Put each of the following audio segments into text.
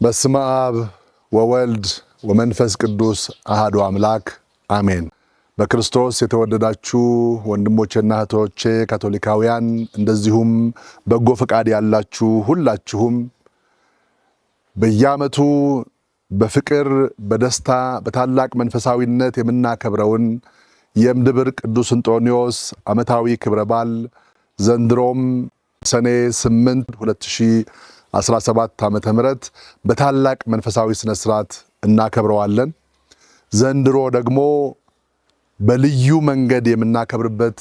በስመ አብ ወወልድ ወመንፈስ ቅዱስ አሐዱ አምላክ አሜን። በክርስቶስ የተወደዳችሁ ወንድሞቼና እህቶቼ ካቶሊካውያን እንደዚሁም በጎ ፈቃድ ያላችሁ ሁላችሁም በየዓመቱ በፍቅር በደስታ በታላቅ መንፈሳዊነት የምናከብረውን የእምድብር ቅዱስ እንጦንዮስ ዓመታዊ ክብረ በዓል ዘንድሮም ሰኔ 8 2017 ዓመተ ምህረት በታላቅ መንፈሳዊ ስነ ስርዓት እናከብረዋለን። ዘንድሮ ደግሞ በልዩ መንገድ የምናከብርበት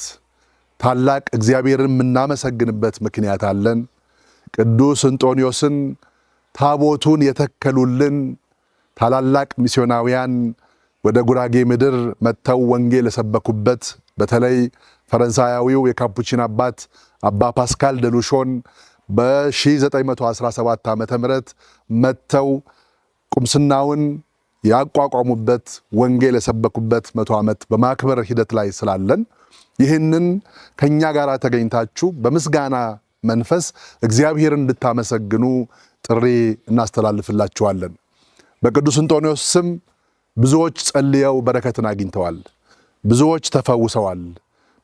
ታላቅ እግዚአብሔርን የምናመሰግንበት ምክንያት አለን። ቅዱስ እንጦንዮስን ታቦቱን የተከሉልን ታላላቅ ሚስዮናውያን ወደ ጉራጌ ምድር መጥተው ወንጌል የሰበኩበት በተለይ ፈረንሳያዊው የካፑቺን አባት አባ ፓስካል ደሉሾን በ1917 ዓመተ ምህረት መጥተው ቁምስናውን ያቋቋሙበት ወንጌል የሰበኩበት 100 ዓመት በማክበር ሂደት ላይ ስላለን ይህንን ከኛ ጋር ተገኝታችሁ በምስጋና መንፈስ እግዚአብሔርን እንድታመሰግኑ ጥሪ እናስተላልፍላችኋለን። በቅዱስ እንጦንዮስ ስም ብዙዎች ጸልየው በረከትን አግኝተዋል። ብዙዎች ተፈውሰዋል።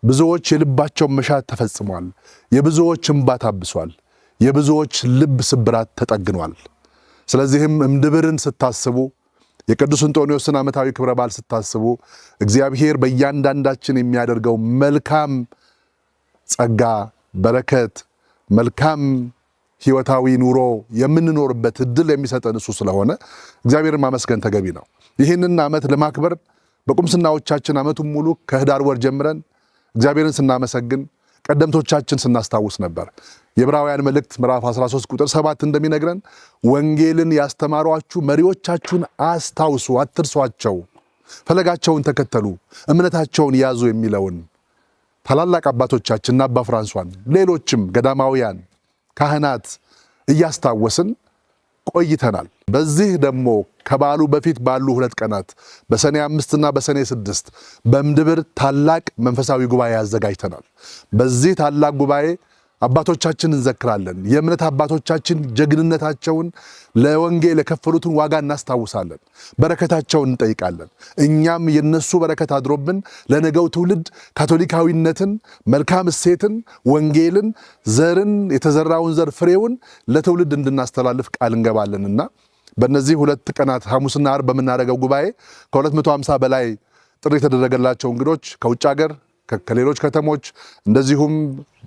ብዙዎች የልባቸው መሻት ተፈጽሟል። የብዙዎች እንባ ታብሷል። የብዙዎች ልብ ስብራት ተጠግኗል። ስለዚህም እምድብርን ስታስቡ የቅዱስ እንጦንዮስን ዓመታዊ ክብረ በዓል ስታስቡ እግዚአብሔር በእያንዳንዳችን የሚያደርገው መልካም ጸጋ፣ በረከት፣ መልካም ሕይወታዊ ኑሮ የምንኖርበት እድል የሚሰጠን እሱ ስለሆነ እግዚአብሔርን ማመስገን ተገቢ ነው። ይህንን ዓመት ለማክበር በቁምስናዎቻችን ዓመቱን ሙሉ ከህዳር ወር ጀምረን እግዚአብሔርን ስናመሰግን ቀደምቶቻችን ስናስታውስ ነበር። የዕብራውያን መልእክት ምዕራፍ 13 ቁጥር 7 እንደሚነግረን ወንጌልን ያስተማሯችሁ መሪዎቻችሁን አስታውሱ፣ አትርሷቸው፣ ፈለጋቸውን ተከተሉ፣ እምነታቸውን ያዙ የሚለውን ታላላቅ አባቶቻችንና አባ ፍራንሷን ሌሎችም ገዳማውያን ካህናት እያስታወስን ቆይተናል። በዚህ ደግሞ ከበዓሉ በፊት ባሉ 2 ቀናት በሰኔ 5 እና በሰኔ 6 በእምድብር ታላቅ መንፈሳዊ ጉባኤ አዘጋጅተናል። በዚህ ታላቅ ጉባኤ አባቶቻችን እንዘክራለን። የእምነት አባቶቻችን ጀግንነታቸውን ለወንጌል የከፈሉትን ዋጋ እናስታውሳለን። በረከታቸውን እንጠይቃለን። እኛም የነሱ በረከት አድሮብን ለነገው ትውልድ ካቶሊካዊነትን፣ መልካም እሴትን፣ ወንጌልን፣ ዘርን፣ የተዘራውን ዘር ፍሬውን ለትውልድ እንድናስተላልፍ ቃል እንገባለንና በእነዚህ 2 ቀናት ሐሙስና ዓርብ በምናደርገው ጉባኤ ከ250 በላይ ጥሪ የተደረገላቸው እንግዶች ከውጭ ሀገር ከሌሎች ከተሞች እንደዚሁም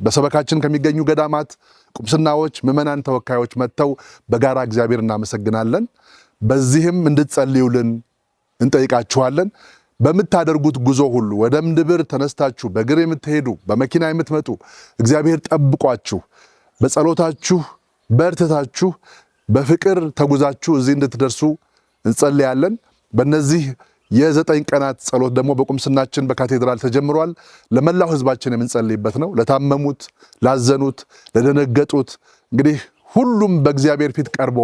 በሰበካችን ከሚገኙ ገዳማት ቁምስናዎች፣ ምዕመናን ተወካዮች መጥተው በጋራ እግዚአብሔር እናመሰግናለን። በዚህም እንድትጸልዩልን እንጠይቃችኋለን። በምታደርጉት ጉዞ ሁሉ ወደ እምድብር ተነስታችሁ በእግር የምትሄዱ በመኪና የምትመጡ እግዚአብሔር ጠብቋችሁ በጸሎታችሁ በርትታችሁ በፍቅር ተጉዛችሁ እዚህ እንድትደርሱ እንጸልያለን። በእነዚህ የ9 ቀናት ጸሎት ደግሞ በቁምስናችን በካቴድራል ተጀምሯል። ለመላው ሕዝባችን የምንጸልይበት ነው። ለታመሙት፣ ላዘኑት፣ ለደነገጡት እንግዲህ ሁሉም በእግዚአብሔር ፊት ቀርቦ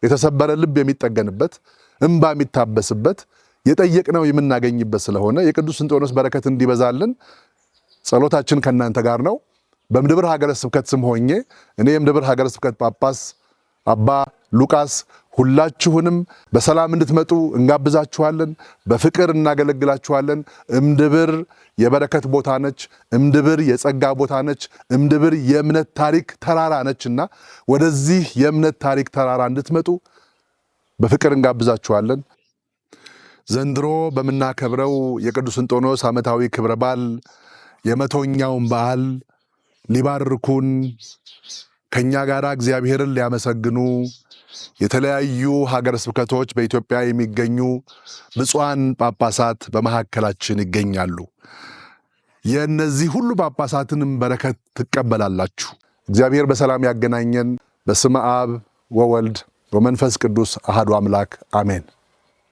የተሰበረ ልብ የሚጠገንበት እንባ የሚታበስበት የጠየቅነው የምናገኝበት ስለሆነ የቅዱስ እንጦንዮስ በረከት እንዲበዛልን ጸሎታችን ከእናንተ ጋር ነው። በእምድብር ሀገረ ስብከት ስም ሆኜ እኔ የእምድብር ሀገረ ስብከት ጳጳስ አባ ሉቃስ ሁላችሁንም በሰላም እንድትመጡ እንጋብዛችኋለን። በፍቅር እናገለግላችኋለን። እምድብር የበረከት ቦታ ነች። እምድብር የጸጋ ቦታ ነች። እምድብር የእምነት ታሪክ ተራራ ነችና ወደዚህ የእምነት ታሪክ ተራራ እንድትመጡ በፍቅር እንጋብዛችኋለን። ዘንድሮ በምናከብረው የቅዱስ እንጦንዮስ ዓመታዊ ክብረ በዓል የ100ኛውን በዓል ሊባርኩን ከኛ ጋር እግዚአብሔርን ሊያመሰግኑ የተለያዩ ሀገረ ስብከቶች በኢትዮጵያ የሚገኙ ብፁዓን ጳጳሳት በመካከላችን ይገኛሉ። የእነዚህ ሁሉ ጳጳሳትንም በረከት ትቀበላላችሁ። እግዚአብሔር በሰላም ያገናኘን። በስመ አብ ወወልድ ወመንፈስ ቅዱስ አሐዱ አምላክ አሜን።